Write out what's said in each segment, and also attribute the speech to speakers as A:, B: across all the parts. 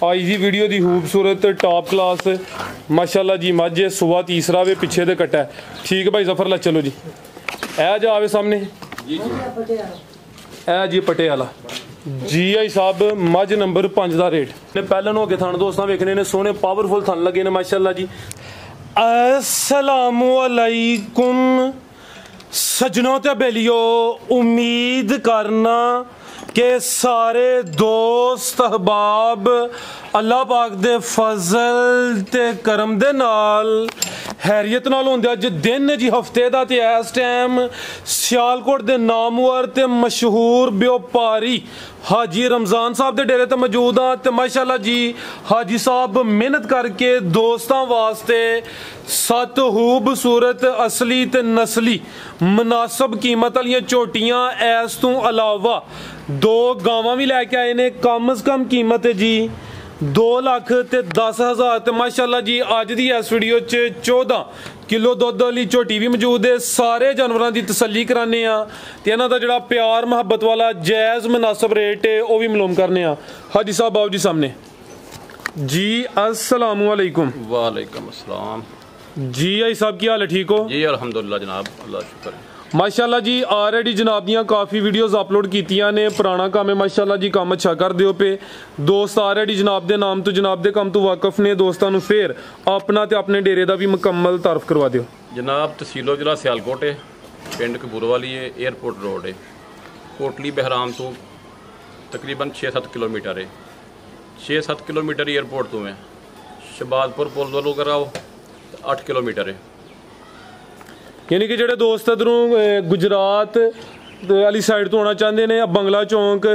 A: आज की वीडियो की खूबसूरत टॉप क्लास माशाल्लाह जी मझ सुबह तीसरा वे पिछे दे कट्टा है। ठीक है भाई जफर ला चलो जी ए जा आवे सामने ए जी पटे वाला जी आई साहब मझ नंबर 5 का रेट ने पहले हो के थन दोस्तों वेखने ने सोने पावरफुल थन लगे ने माशाल्लाह जी। अस्सलामु अलैकुम सजनों ते बेलियो, उम्मीद करना कि सारे दोस्त अहबाब अल्लाह पाक दे फजल ते करम दे नाल हैरियत नाल होंदे। अज दिन है जी हफ्ते दा ते इस टाइम सियालकोट दे नामवर ते मशहूर व्यापारी हाजी रमजान साहब दे डेरे ते मौजूद हाँ। ते माशाल्लाह जी हाजी साहब मेहनत करके दोस्तां वास्ते 7 खूबसूरत असली ते नस्ली मुनासब कीमत वाली झोटियां इस तू अलावा 2 गावां भी लैके आए ने। कम से कम कीमत है जी 2,10,000 ते माशाल्लाह जी अज दी इस वीडियो च 14 किलो दुध वाली झोटी भी मौजूद है। सारे जानवरों की तसल्ली कराने ते इन्हां दा जिहड़ा प्यार मुहब्बत वाला जायज़ मुनासब रेट है वह भी मालूम करने। हाजी साहब बाबू जी सामने जी। अस्सलामु अलैकुम।
B: वालेकुम अस्सलाम
A: जी। आई साहब की हाल है, ठीक हो
B: जी? अल्हम्दुलिल्लाह जनाब, अल्लाह शुक्र है।
A: माशाल्लाह जी ऑलरेडी जनाब दियां काफ़ी वीडियोज़ अपलोड कीतियां ने। पुराना काम है माशाल्लाह जी, काम अच्छा कर दियो पे दोस्त ऑलरेडी जनाब दे नाम तो जनाब दे काम तो वाकफ ने। दोस्तों फिर अपना ते अपने डेरे का भी मुकम्मल तारफ करवा दियो।
B: जनाब तहसीलो जिला सियालकोट है, पिंड कपूरवाली है, एयरपोर्ट रोड है, कोटली बहराम तो तकरीबन 6-7 किलोमीटर है। 6-7 किलोमीटर एयरपोर्ट तो है। शबादपुर पुल वालों कराओ 8 किलोमीटर है। यानी कि ਜਿਹੜੇ ਦੋਸਤ ਇਧਰੋਂ ਗੁਜਰਾਤ ਵਾਲੀ ਸਾਈਡ ਤੋਂ ਆਉਣਾ ਚਾਹੁੰਦੇ ਨੇ ਬੰਗਲਾ ਚੌਂਕ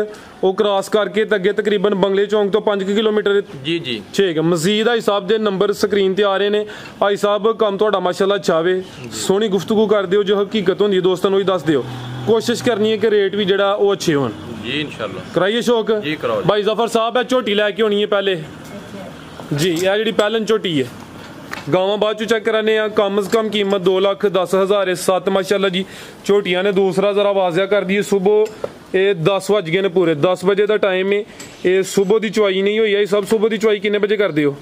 B: ਉਹ ਕ੍ਰਾਸ ਕਰਕੇ ਤੇ ਅੱਗੇ ਤਕਰੀਬਨ ਬੰਗਲੇ ਚੌਂਕ ਤੋਂ 5 ਕਿਲੋਮੀਟਰ ਜੀ ਜੀ ਠੀਕ ਹੈ। ਮਜ਼ੀਦ ਆਈ ਸਾਹਿਬ ਦੇ ਨੰਬਰ ਸਕਰੀਨ ਤੇ ਆ ਰਹੇ ਨੇ। ਆਈ ਸਾਹਿਬ ਕੰਮ ਤੁਹਾਡਾ ਮਾਸ਼ਾਅੱਲਾ ਚਾਵੇ ਸੋਹਣੀ ਗੁਫ਼ਤਗੂ ਕਰਦੇ ਹੋ, ਜੋ ਹਕੀਕਤ ਹੁੰਦੀ ਹੈ ਦੋਸਤਾਂ ਨੂੰ ਹੀ ਦੱਸ ਦਿਓ। ਕੋਸ਼ਿਸ਼ ਕਰਨੀ ਹੈ ਕਿ ਰੇਟ ਵੀ ਜਿਹੜਾ ਉਹ ਅੱਛੇ ਹੋਣ ਜੀ इंशाल्लाह।
A: ਕਰਾਈਏ ਸ਼ੌਕ
B: ਜੀ ਕਰਾਓ।
A: ਭਾਈ ਜ਼ਫਰ ਸਾਹਿਬ ਇਹ ਝੋਟੀ ਲੈ ਕੇ ਆਉਣੀ ਹੈ ਪਹਿਲੇ ਜੀ। ਇਹ ਜਿਹੜੀ ਪਹਿਲਨ ਝੋਟੀ ਹੈ गावां बाद चेक कराने कम से कम कीमत 2,10,000 7 माशाल्लाह जी झोटियां ने। दूसरा जरा वाजिया कर दी सुबह ये 10 बज गए ने पूरे 10 बजे का टाइम है। ये सुबह की चुवाई नहीं हुई है। सब सुबह की चुवाई कितने बजे कर दियो?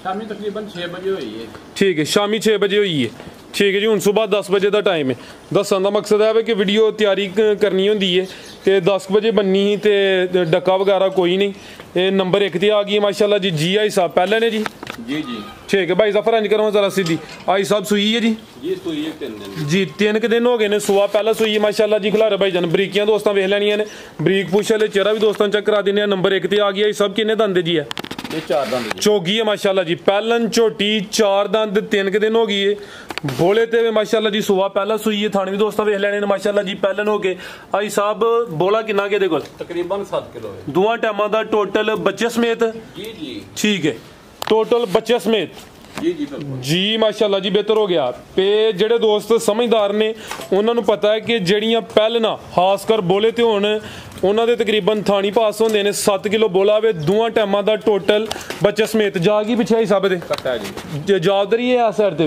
B: शामी तकरीबन 6 बजे हुई है।
A: ठीक है शामी 6 बजे हुई है। ठीक है जी। हुण सुबह 10 बजे का टाइम है। दसन का मकसद है कि वीडियो तैयारी करनी होंदी है तो 10 बजे बननी ही तो डक्का वगैरह कोई नहीं। ये नंबर 1 ते आ गई माशाल्लाह जी। जी आई साहब पहले ने जी जी जी ठीक है। भाई जफर इंज करो जरा सीधी। आई साहब सुई है जी
B: जी सुई है 3 दिन
A: जी 3 दिन हो गए ने। सुआ पहला सुई है माशाल्लाह जी। खिलारे भाई जान बरीकियां दोस्तों वेख लैनियां ने। बरीक पूछ वाले चेहरा भी दोस्तों चेक करा देने। नंबर 1 ते आ गया। सब किन्ने दंद जी है?
B: ये 4 दंद
A: चौगी है माशाल्लाह जी। पहलन झोटी 4 दंद 3 दिन हो गई है। बोले ते माशाल्लाह जी सुआ पहला सुई है। थाने भी दोस्तों वेख लैने माशाल्लाह जी। पहलन हो के आई साहब बोला किन्ना के कोल?
B: तकरीबन 7 किलो है।
A: दोवां टाइमां दा टोटल बच्चे समेत
B: जी जी
A: ठीक है। टोटल बच्चे समेत
B: जी जी
A: जी माशाल्लाह जी बेहतर हो गया। पे जेडे दोस्त समझदार ने उन्होंने पता है कि जड़ियां पहलना खासकर बोले ते होण उन्होंने तकरीबन थानी पास होंदे ने 7 किलो बोला वे। दोवां टाइमां दा टोटल बच्चे समेत जागी पिछे आई सब दे
B: कट्टा जी
A: जावदरी है इस साइड ते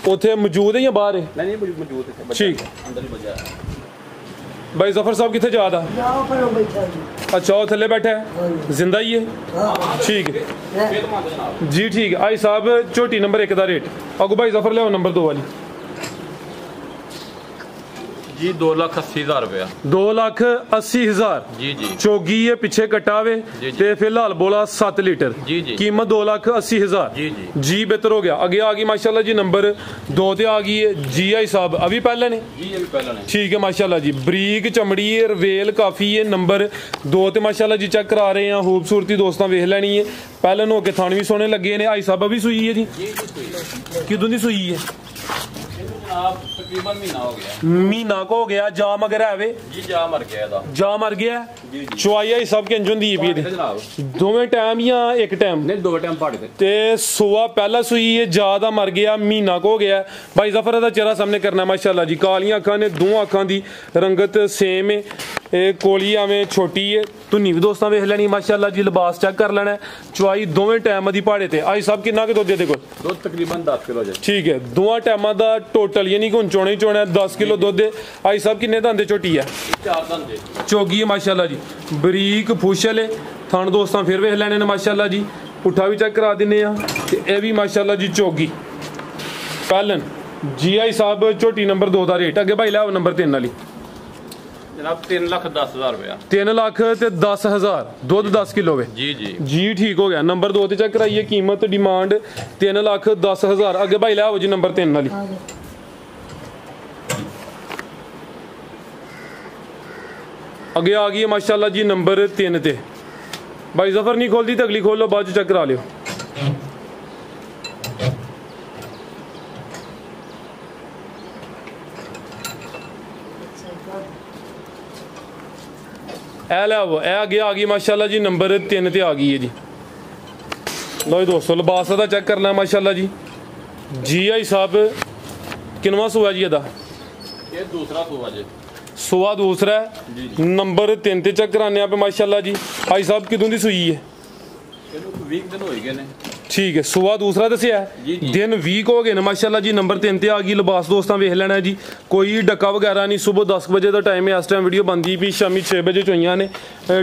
A: उथे मौजूद है या बाहर है?
B: नहीं मौजूद है
A: ठीक
B: अंदर ही बजा।
A: भाई जफर साहब कितने जा रहा? अच्छा वो थले बैठा है जिंदा ही है ठीक है जी ठीक है। आई साहब झोटी नंबर 1 का रेट अगो भाई जफर ले नंबर 2 वाली
B: जी 2,80,000 रुपया।
A: 2,80,000
B: जी जी
A: चौगी है पिछे कटावे ते फिलहाल बोला 7 लीटर
B: जी जी
A: कीमत 2,80,000
B: जी जी
A: जी बेहतर हो गया। आगे आ गई माशाल्लाह जी नंबर 2 ते आ गई है जी। आई साहब अभी पहले ने
B: जी अभी पहले ने ठीक
A: है माशाल्लाह जी। बरीक चमड़ी है रवेल काफ़ी है। नंबर 2 ते माशाल्लाह जी चेक करा रहे हैं। खूबसूरती दोस्तों वेख लेनी है। पहले हो के थाने भी सोने लगे ने। आई साहब अभी सुई है जी किदों दी सुई है?
B: तकरीबन महीना
A: को हो गया। जा मगर है वे
B: जी जा मर गया
A: जा मर गया चुवाई आई सब किंज होंदी है दोवें टाइम या एक टाइम?
B: नहीं 2 टाइम पाड़े
A: ते सुआ पहला सुई है जा दा मर गया महीना को हो गया। भाई जफर दा चेहरा सामने करना माशाल्लाह जी। कालियां अखां ने 2 अखां दी रंगत सेम है। ਇਹ ਕੋਲੀ ਐਵੇਂ ਛੋਟੀ ਹੈ ਧੁੰਨੀ ਵੀ ਦੋਸਤਾਂ ਵੇਖ ਲੈਣੀ ਮਾਸ਼ਾਅੱਲਾ ਜੀ ਲਿਬਾਸ ਚੈੱਕ ਕਰ ਲੈਣਾ ਚੁਆਈ ਦੋਵੇਂ ਟਾਈਮ ਦੀ ਪਹਾੜੇ ਤੇ ਆਈ ਸਭ ਕਿੰਨਾ ਕੁ ਦੁੱਧ ਦੇ ਕੋਲ
B: ਦੁੱਧ ਤਕਰੀਬਨ 10 ਕਿਲੋ ਜੀ
A: ਠੀਕ ਹੈ ਦੋਵਾਂ ਟਾਈਮਾਂ ਦਾ ਟੋਟਲ ਯਾਨੀ ਕਿ ਹੁਣ ਚੋਣਾ ਹੀ ਚੋਣਾ 10 ਕਿਲੋ ਦੁੱਧ ਹੈ ਆਈ ਸਭ ਕਿੰਨੇ ਦੰਦੇ ਝੋਟੀ ਹੈ
B: 4 ਦੰਦੇ
A: ਚੋਗੀ ਹੈ ਮਾਸ਼ਾਅੱਲਾ ਜੀ ਬਰੀਕ ਫੁਸ਼ਲ ਹੈ ਥਣ ਦੋਸਤਾਂ ਫਿਰ ਵੇਖ ਲੈਣੇ ਨੇ ਮਾਸ਼ਾਅੱਲਾ ਜੀ ਪੁੱਠਾ ਵੀ ਚੈੱਕ ਕਰਾ ਦਿੰਨੇ ਆ ਤੇ ਇਹ ਵੀ ਮਾਸ਼ਾਅੱਲਾ ਜੀ ਚੋਗੀ ਕਾਲਨ GI ਸਾਹਿਬ ਝੋਟੀ ਨੰਬਰ 2 ਦਾ ਰੇਟ ਅੱਗੇ ਭਾਈ ਲਾਓ ਨੰਬਰ 3 ਵਾਲੀ
B: जनाब 3,10,000 रुपया
A: 3 ਲੱਖ ਤੇ 10,000 ਦੁੱਧ 10 ਕਿਲੋ ਵੇ ਜੀ ਠੀਕ ਹੋ ਗਿਆ ਨੰਬਰ 2 ਤੇ ਚੈੱਕ ਕਰਾਈਏ ਕੀਮਤ ਡਿਮਾਂਡ 3,10,000 ਅੱਗੇ ਭਾਈ ਲਾਓ ਜੀ ਨੰਬਰ 3 ਵਾਲੀ ਅੱਗੇ ਆ ਗਈ ਹੈ ਮਾਸ਼ਾਅੱਲਾ ਜੀ ਨੰਬਰ 3 ਤੇ ਭਾਈ ਜ਼ਫਰ ਨਹੀਂ ਖੋਲਦੀ ਤੇ ਅਗਲੀ ਖੋਲ ਲਓ ਬਾਅਦ ਚ ਚੈੱਕ ਕਰਾ ਲਿਓ ਇਹ ਲਿਆਓ ਇਹ ਅੱਗੇ ਆ ਗਈ ਮਾਸ਼ਾਅੱਲਾ ਜੀ ਨੰਬਰ 3 ਤੇ ਆ ਗਈ ਹੈ ਜੀ ਲਓ ਜੀ ਦੋਸਤੋ ਲਿਬਾਸ ਦਾ ਚੈੱਕ ਕਰਨਾ ਮਾਸ਼ਾਅੱਲਾ ਜੀ GI ਸਾਹਿਬ ਕਿੰਨਵਾਂ ਸੂਆ ਜੀ ਇਹਦਾ
B: ਇਹ ਦੂਸਰਾ ਸੂਆ ਜੀ
A: ਸੂਆ ਦੂਸਰਾ ਨੰਬਰ 3 ਤੇ ਚੈੱਕ ਕਰਾਨੇ ਆਪੇ ਮਾਸ਼ਾਅੱਲਾ ਜੀ ਭਾਈ ਸਾਹਿਬ ਕਿਦੋਂ ਦੀ ਸੂਈ ਹੈ
B: ਇਹਨੂੰ 20 ਦਿਨ ਹੋਈ ਗਏ ਨੇ
A: ठीक है सुबह दूसरा दसिया दिन वीक हो गए ने माशाल्लाह जी नंबर 3 ते आ गई लिबास दोस्तां वेख लेना जी कोई डक्का वगैरह नहीं सुबह 10 बजे का टाइम है इस टाइम वीडियो बनती भी शामी 6 बजे चोइयां ने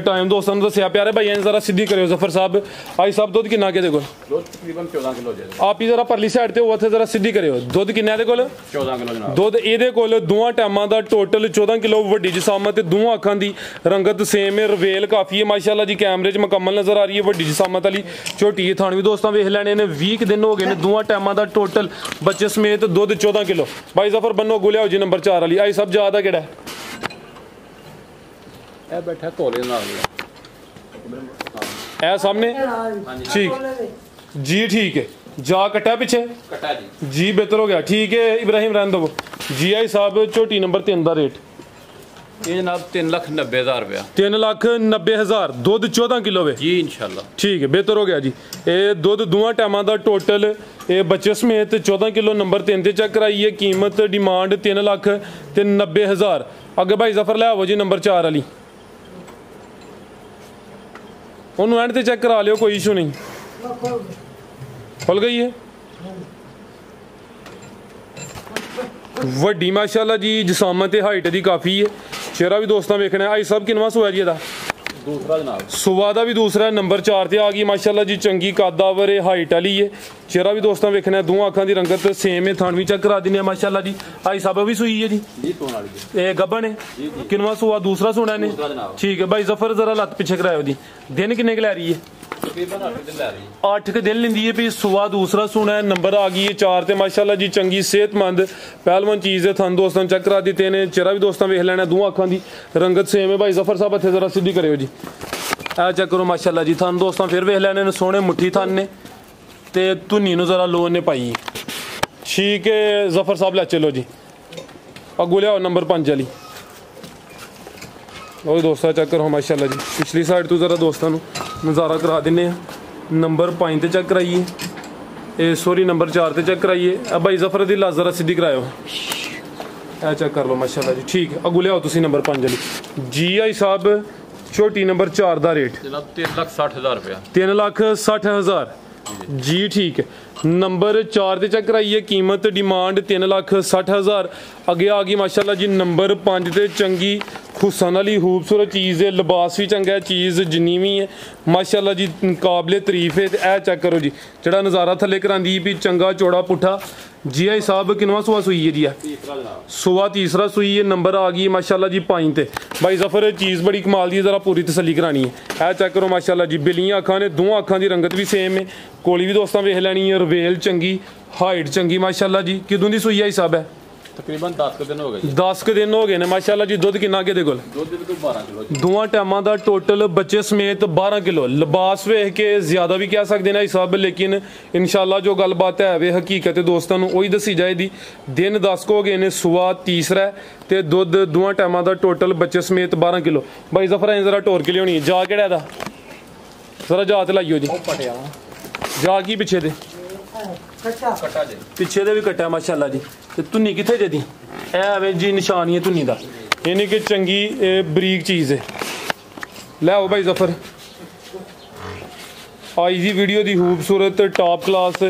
A: टाइम दोस्तों दसिया प्यारे भाई जरा सीधी करो जफर साहब आई साहब दुध किन्ना के
B: तकरीबन 14 किलो
A: आप ही जरा परली साइड ते उत्थे जरा सीधी करो दुध किन्ना दे कोल
B: 14 किलो
A: दुध ਇਹਦੇ ਕੋਲ ਦੋਵਾਂ ਟਾਈਮਾਂ ਦਾ ਟੋਟਲ 14 ਕਿਲੋ ਵੱਡੀ ਜਿਸਾਮਤ ਤੇ ਦੋਵਾਂ ਅੱਖਾਂ ਦੀ ਰੰਗਤ ਸੇਮ ਹੈ ਰਵੇਲ ਕਾਫੀ ਹੈ ਮਾਸ਼ਾਅੱਲਾ ਜੀ ਕੈਮਰੇ 'ਚ ਮੁਕੰਮਲ ਨਜ਼ਰ ਆ ਰਹੀ ਹੈ ਵੱਡੀ ਜਿਸਾਮਤ ਵਾਲੀ ਝੋਟੀ ਥਾਣ ਵੀ ਦੋਸਤਾਂ ਵੇਖ ਲੈਣੇ ਨੇ 20 दिन हो गए ने दोवां टाइमां दा टोटल बच्चे समेत दुध 14 किलो भाई जफर बनो गुलिया हो जी नंबर 4 वाली आई सब ज्यादा केड़ा
B: ए बैठा तोले नाल
A: ए सामने ठीक जी ठीक है जा कटा पीछे
B: कटा
A: जी बेहतर हो गया ठीक है इब्राहिम रहने दो GI साहब झोटी नंबर 3 दा रेट
B: ये जनाब 3,90,000 रुपया
A: 3,90,000 दुध 14 किलो वे
B: जी इंशाल्लाह ठीक
A: है बेहतर हो गया जी ये दुध दोवां टाइमां दा टोटल ये बच्चे समेत 14 किलो नंबर 3 ते चेक कराइए कीमत डिमांड 3,90,000 अगे भाई जफर ले आओ जी नंबर 4 वाली ओनू एंड ते चेक करा लियो कोई इशू नहीं खुल गई है ਵੱਡੀ ਮਾਸ਼ਾਅੱਲਾ ਜੀ ਜਿਸਾਮਤ ਤੇ ਹਾਈਟ ਦੀ ਕਾਫੀ ਹੈ ਚਿਹਰਾ ਵੀ ਦੋਸਤਾਂ ਵੇਖਣਾ ਆਈ ਸਭ ਕਿੰਨਵਾਂ ਸੂਆ ਜੀ ਇਹਦਾ
B: दूसरा जनाब
A: सुबह का भी दूसरा नंबर 4 ਤੇ ਆ ਗਈ ਮਾਸ਼ਾਅੱਲਾ ਜੀ ਚੰਗੀ ਕਾਦਾਵਰ ਹੈ ਹਾਈਟ ਵਾਲੀ ਹੈ ਚਿਹਰਾ ਵੀ ਦੋਸਤਾਂ ਵੇਖਣਾ ਦੋਵਾਂ ਅੱਖਾਂ ਦੀ ਰੰਗਤ ਸੇਮ ਹੈ ਥਣ ਵੀ ਚੈੱਕ ਕਰਾ ਦਿੰਨੇ ਆ ਮਾਸ਼ਾਅੱਲਾ ਜੀ ਆਈ ਸਭ ਵੀ ਸੂਈ ਹੈ ਜੀ
B: ਤੋਂ ਵਾਲੀ ਜੀ
A: ਇਹ ਗੱਬਣ ਹੈ ਕਿੰਨਵਾਂ ਸੂਆ ਦੂਸਰਾ ਸੁਣਾ ਨੇ ਠੀਕ ਹੈ ਭਾਈ ਜ਼ਫਰ ਜ਼ਰਾ ਲੱਤ ਪਿੱਛੇ ਕਰਾਇਓ ਦੀ ਦਿਨ ਕਿੰਨੇ ਕੁ ਲੈ ਰਹੀ ਹੈ
B: तकरीबन 8 दिन ले रही है
A: 8 के दिन लेंदी है भी सुबह दूसरा सुना है नंबर आ गई है 4 ते माशाल्लाह जी चंगी सेहतमंद पहलवान चीज़ है थन दोस्तों चेक करा देते ने चेहरा भी दोस्तों वेख लेना दो अखां दी रंगत सेम है भाई जफर साहब इत्थे जरा सीधी करियो जी आ चेक करो माशाल्लाह जी थन दोस्तों फिर वेख लेने ने सोहने मुट्ठी थन ने ते धुनी नूं जरा लोन ने पाई ठीक है जफर साहब ले चलो जी अगू लियाओ नंबर 5 वाली और दोस्तों चेक करो माशाल्लाह जी पिछली साइड तो जरा दोस्तों नज़ारा करा देने नंबर 5 ते चेक कराइए सॉरी नंबर 4 ते चेक कराइए अब भाई जफर दी लाज जरा सीधी करायो ए चेक कर लो माशाल्लाह जी ठीक है अगू लियाओ तुसी नंबर 5 वाली GI साहब छोटी नंबर 4 दा रेट
B: जनाब 3,60,000 रुपया
A: 3,60,000 जी ठीक है नंबर 4 ते चेक कराइए कीमत डिमांड 3,60,000 अगे आ गई माशाल्लाह जी नंबर 5 ते चंगी खुसन वाली खूबसूरत चीज़ है लिबास भी चंगा है चीज़ जिन्नी भी है माशाल्लाह जी काबिले तारीफ है ए चेक करो जी जड़ा नज़ारा थले करांदी भी चंगा चौड़ा पुट्ठा GI साहब किनवा सुबह सुई है जी सुबह तीसरा सुई है नंबर आ गई माशाल्लाह जी 5 ते भाई जफर चीज़ बड़ी कमाल दी जरा पूरी तसल्ली करानी है ए चेक करो माशाल्लाह जी बिलियां अखां ने दोवां अखां दी रंगत भी सेम है कोली भी दोस्तां वेख लैनी है रवेल चंगी हाइट चंगी माशाल्लाह जी किदों दी सुई है साहब है
B: तकरीबन 10 दिन हो गए
A: 10 दिन हो गए ने माशाल्लाह जी दुध किन्ना के दे कोल
B: दुध दे 12 किलो
A: दोवां टाइमां दा टोटल बच्चे समेत 12 किलो लिबास वेख के ज्यादा भी कह सकते हैं साहब लेकिन इंशाल्लाह जो गलबात है वे हकीकत दोस्तों नूं ओही दसी जाएगी दिन 10 हो गए ने सुबह तीसरा ते दुध दोवां टाइमां दा टोटल बच्चे समेत 12 किलो भाई जफर जरा टोर के लियानी जा केड़ा दा जरा जा ते लाइयो जी जा की पिछे दे
B: कटा जी
A: पिछे दे भी कट्टा माशाल्लाह जी ते धुन्नी कित्थे जे दी ऐ जी निशानी है धुन्नी दा यानी कि चंगी बरीक चीज़ है। ले आओ भाई जफर, आज की वीडियो की खूबसूरत टॉप क्लास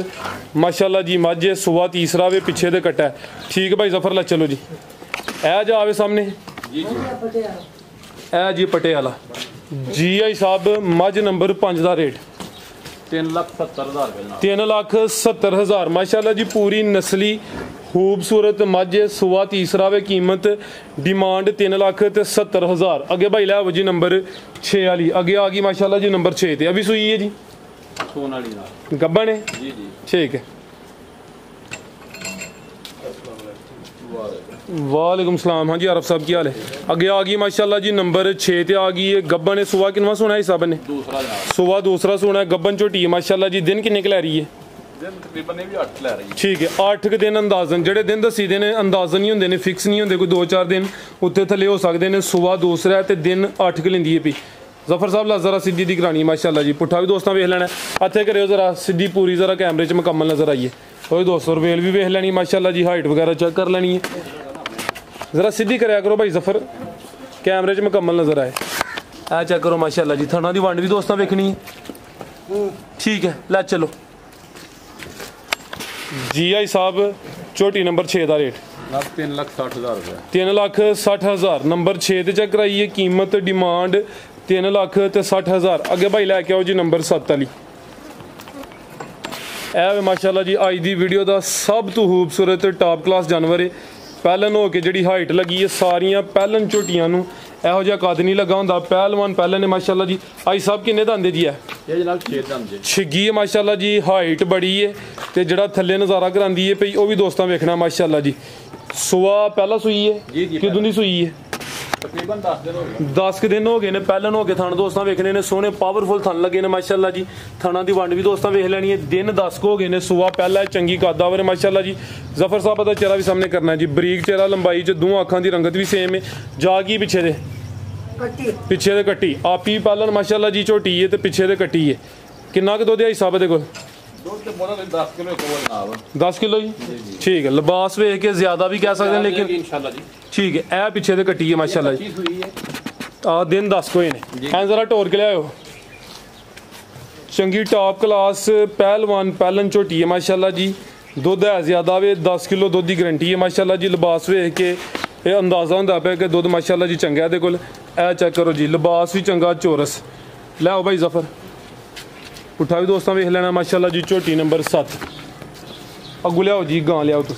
A: माशाल्लाह जी मझ है, सुबह तीसरा वे पिछे दे कट्टा है। ठीक है भाई जफर, ला चलो जी, ए जा आवे सामने ए जी पटियाला जी आई साहब, मझ नंबर 5 का रेट 3,70,000 माशाल्लाह जी, पूरी नस्ली खूबसूरत मझ सुबह तीसरा वे, कीमत डिमांड 3,70,000। अगे भाई लै जी नंबर 6 वाली अगे आ गई माशाल्लाह जी, नंबर 6 ते अभी सुई है जी, गब्बन है ठीक है। वालेकुम सलाम, हाँ जी आरफ साहब की हाल है। अगे आ गई माशाल्लाह जी नंबर 6 ते आ गई है, गब्बन है। सुबह किनवा सोना है हिसाब ने? सुबह दूसरा सोना है, गब्बन झोटी है माशाल्लाह जी। दिन किन्ने लै रही है? ठीक है 8 के दिन अंदाजन, जेडे दिन दसी दे ने अंदाजन नहीं होंगे ने, फिक्स नहीं होंगे, कोई 2-4 दिन उत्ते थले हो सकते हैं। सुबह दूसरा है तो दिन 8 के लेंदी है पी। जफर साहब ला जरा सीधी दी करानी माशाल्लाह जी, पुट्ठा भी दोस्तों वेख लेना, हथे करो जरा सीधी पूरी, जरा कैमरे च मुकम्मल नजर आइए। कोई 200 रुपये भी वेख लेनी माशाल्लाह जी, हाइट वगैरह चेक कर लेनी है, जरा सीधी कराया करो भाई जफर, कैमरे च मुकम्मल नजर आए। ऐ चेक करो माशाल्लाह जी, थना की वंड भी दोस्तों वेखनी है। ठीक है लै चलो जी आई साहब, झोटी नंबर 6 का रेट 3,60,000 नंबर 6 ते चेक कराइए, कीमत डिमांड 3,60,000। अगे भाई लैके आओ जी नंबर 7 वाली, ए माशाल्लाह जी अज की वीडियो का सब तो खूबसूरत टॉप क्लास जानवर है। पहलन हो के जी हाइट लगी है, सारिया पहलन झोटियां नूं ਇਹੋ ਜਿਹਾ कद नहीं लगा होंदा। पहलवान पहले ने माशाल्लाह जी। आई साहब किन्ने दंदे जी है?
B: ये जनाब 6 दंद है,
A: छिगी है माशाल्लाह जी, हाइट बड़ी है ते जड़ा थल्ले नज़ारा करांदी है पई वो भी दोस्तां वेखना माशाल्लाह जी। सुबह पहला सुई है किदों दी सुई है?
B: तकरीबन 10 दिन हो गए,
A: 10 के दिन हो गए ने। पहलन हो के थन दोस्तां वेखने ने, सोहने पावरफुल थन लगे ने माशाल्लाह जी। थना दी वंड भी दोस्तां वेख लेनी है। दिन 10 को हो गए ने, सुबह पहला है, चंगी कदावर है माशाल्लाह जी। जफर साहब का चेहरा भी सामने करना है जी, बरीक चेहरा, लंबाई च दो अखां की रंगत भी सेम है। जागी पीछे दे कट्टी आप ही पालन माशाल्लाह जी, झोटी है तो पीछे दे कट्टी है। किन्ना क दुध है साहब दे कोल? 10 किलो जी, ठीक है। लिबास वेख के ज्यादा भी कह सकते हैं लेकिन
B: इंशाल्लाह जी
A: ठीक है। ए पीछे दे कट्टी है माशाल्लाह जी। दिन 10 को ने, जरा टोर के लियाओ। चंगी टॉप क्लास पहलवान पहलन झोटी है माशाल्लाह जी। दुध है ज्यादा वे, 10 किलो दुध की गारंटी है माशाल्लाह जी। लिबास वेख के ये अंदाजा होंदा पे कि दुध माशाल्लाह जी चंगा है कोल। ए चेक करो जी, लिबास भी चंगा, चौरस। लियाओ भाई जफर, पुट्ठा भी दोस्तों वेख लेना माशाल्लाह जी। झोटी नंबर 7 अगू लियाओ जी, गां लियाओ तुम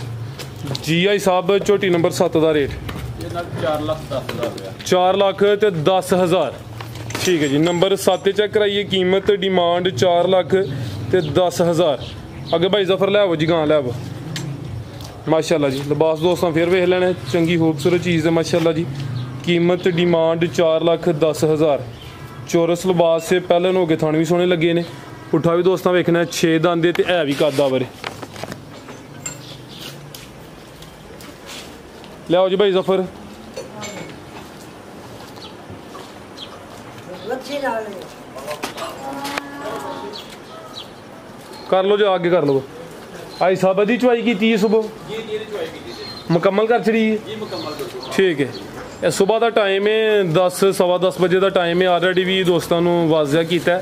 A: जी। आई साहब झोटी नंबर 7 का रेट 4,10,000 ठीक है जी। नंबर 7 चेक कराइए, कीमत डिमांड 4,10,000। अगे भाई जफर लियाओ जी, गां लियाओ माशाल्लाह जी। लिबास दोस्तों फिर वेख लेना, चंगी खूबसूरत चीज़ है माशाल्लाह जी। कीमत डिमांड 4,10,000। चौरस लिबास से पहले हो गए, थाने भी सोने लगे ने। पुट्ठा भी दोस्तों वेखना, 6 दंद ते है भी कदावर। लियाओ जी भाई जफर, कर लो जो आगे कर लो। आई साहब दी चुवाई की सुबह मुकम्मल कर छड़ी है, ठीक है। सुबह का टाइम है, 10-10:15 बजे का टाइम है। ऑलरेडी भी दोस्तों को वाजिया किया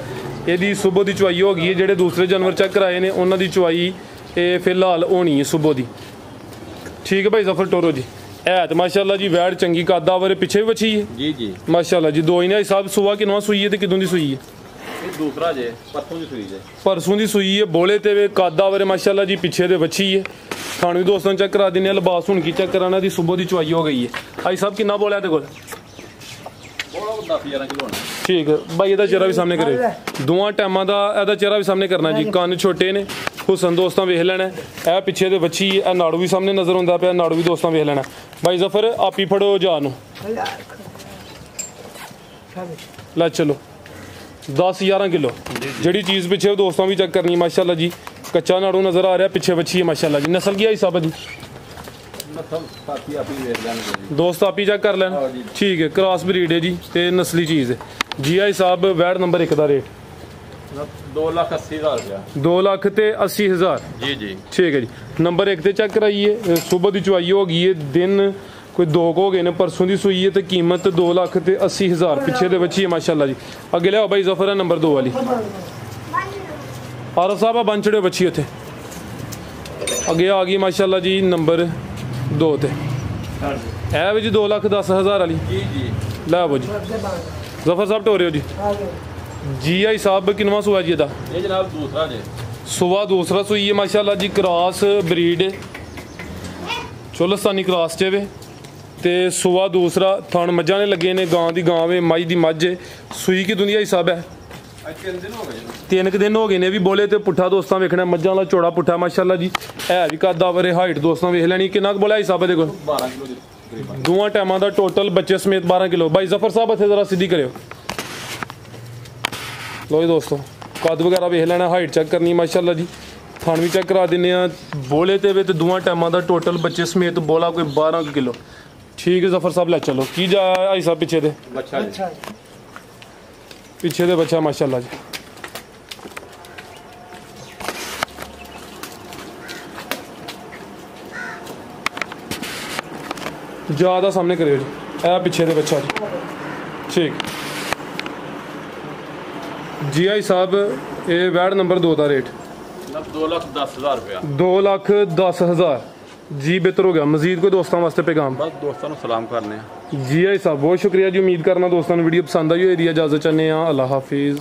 A: यदि सुबह की चुवाई हो गई है। जोड़े दूसरे जानवर चेक कराए ने उन्होंने चुवाई फिलहाल होनी है सुबह की। ठीक है भाई जफर टोरो जी। है तो माशाल्लाह जी वैड चंगी कदावर, पिछे भी बची है
B: जी जी
A: माशाल्लाह जी। दो ही ने साहब, सुबह किनवा सुई है तो किदों की सुई है?
B: दूसरा जे परसों की सुई जे,
A: परसों की सुई है। बोले ते कदावर माशाल्लाह जी, पीछे दे बची है। खाने भी दोस्तों चेक करा देने, लिबास हूँ की चेक कराना दी, सुबह की चुवाई हो गई है। आई साहब किन्ना बोलिया तेरे को?
B: 10-11 किलो होना,
A: ठीक है भाई। ਇਹਦਾ चेहरा भी सामने करे, दोवां टाइमां ਦਾ ਇਹਦਾ चेहरा भी सामने करना जी। ਕੰਨ छोटे ने, हुसन दोस्तों वेख लेना। ए पिछे दे बच्ची है, नाड़ू भी सामने नजर आंदा पिया, नाड़ू भी दोस्तों वेख लेना। भाई जफर आप ही फड़ो जा नू, लै चलो 10-11 किलो जी चीज़ पिछे दोस्तों भी चेक करनी माशाल्लाह जी। कच्चा नाड़ू नजर आ रहा, पिछे बच्ची है माशाल्लाह जी। नस्ल की आई साहब जी? दोस्त आप ही चेक कर लेना, ठीक है। क्रॉस ब्रीड है जी, ते नस्ली चीज़ है जी। आई साहब वैड नंबर 1 का रेट
B: 2,80,000 रुपया,
A: 2,80,000
B: जी जी,
A: ठीक है जी। नंबर 1 ते चेक कराइए, सुबह की चुवाई हो गई है। दिन कोई 2 हो गए ने, परसों की सूई है तो कीमत 2,80,000 पिछे दे बच्ची है माशाल्लाह जी। अगे लियाओ भाई जफर है नंबर 2 वाली। आरफ साहब बन चढ़ियो बच्ची उत्थे अगे आ गई माशाल्लाह जी नंबर 2 ते है भी जी 2,10,000 वाली
B: जी जी।
A: लै वो जी जफर साहब टोरियो जी। जी आई साहब किनवा सूआ जी एदा?
B: ये जनाब दूसरा जे
A: सुबह दूसरा सूई है माशाल्लाह जी। क्रॉस ब्रीड चोलस्तानी क्रॉस च वे ते सुबह दूसरा थन मज्झां ने लगे ने, गां दी गां वे मई दी मज्झ है। सूई की दुनिया हिसाब है
B: 3 दिन हो गए
A: 3 दिन हो गए ने भी बोले तो पुट्ठा दोस्तां वेखना मज्झां दा चौड़ा पुट्ठा माशाल्लाह जी है भी कदा वरे हाइट दोस्तां वेख लैनी। किन्ना कुछ बोला हिसाब है देखो
B: 12 किलो तकरीबन
A: दोवां टाइमां दा टोटल बच्चे समेत 12 किलो। भाई जफर साहब इत्थे जरा सीधी करियो। लो जी दोस्तों कद वगैरह वेख लैना, हाइट चेक करनी माशाल्लाह जी, थान भी चेक करा दिन्ने आ। बोले ते वे ते दोवां टाइमां दा टोटल बच्चे समेत बोला कोई 12 किलो। ठीक है जफर साहब ले चलो। की जा भाई साहब पीछे दे
B: बच्चा जी
A: पीछे दे बच्चा माशाल्लाह जी। ज़्यादा सामने करियो जी, ए पीछे दे बच्चा जी। ठीक जी आई साहब ये वैड नंबर 2 का रेट
B: 2,10,000 रुपया
A: 2,10,000 जी। बेहतर हो गया। मजीद कोई दोस्तों वास्ते पैगाम?
B: बस दोस्तों को सलाम करने
A: जी आई साहब बहुत शुक्रिया जी। उम्मीद करना दोस्तों वीडियो पसंद आई हो। एरिया इजाजत चाहते हैं। अल्लाह हाफिज़।